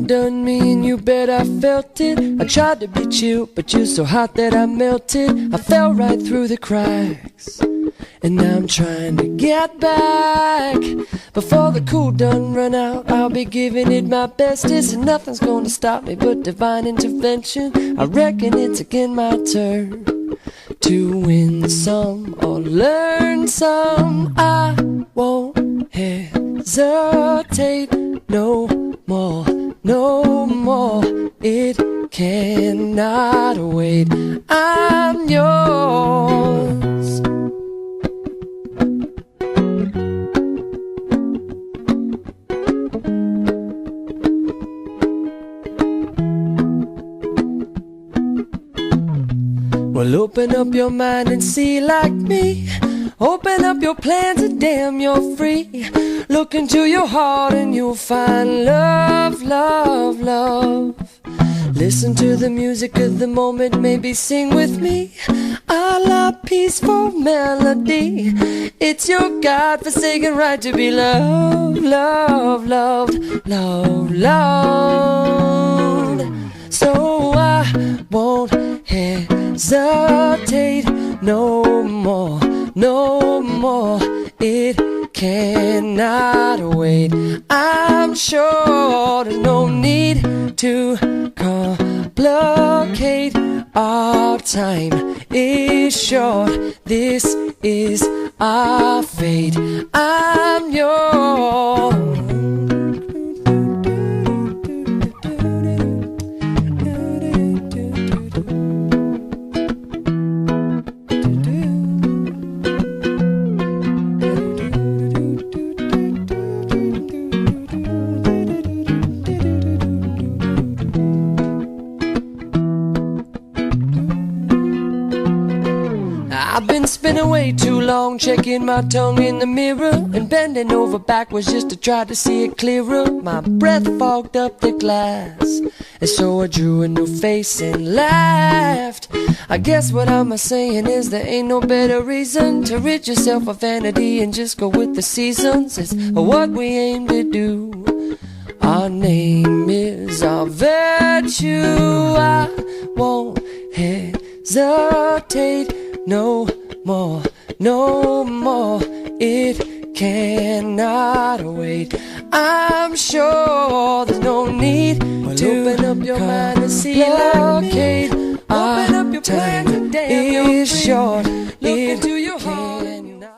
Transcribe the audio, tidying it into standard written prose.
done me and you bet I felt it. I tried to be chill, but you're so hot that I melted. I fell right through the cracks, and now I'm trying to get back. Before the cool done run out, I'll be giving it my bestest, and nothing's gonna stop me but divine intervention. I reckon it's again my turn to win some or learn some. I won't hesitate no more, no more. It cannot wait. I'm yours. Well, open up your mind and see like me. Open up your plans and damn, you're free. Look into your heart and you'll find love, love, love. Listen to the music of the moment, maybe sing with me a la peaceful melody. It's your God-forsaken right to be loved, loved, loved, loved, loved. So I won't hesitate no more, no more. It cannot wait. I'm sure there's no need to complicate. Our time is short. This is our fate. I'm yours. I've been spinning way too long, checking my tongue in the mirror and bending over backwards just to try to see it clearer. My breath fogged up the glass, and so I drew a new face and laughed. I guess what I'm saying is there ain't no better reason to rid yourself of vanity and just go with the seasons. It's what we aim to do. Our name is our virtue. I won't hesitate no more, no more. It cannot wait. I'm sure there's no need to open up your mind and see like me. Open up your plan and damn, is short. Look into your heart.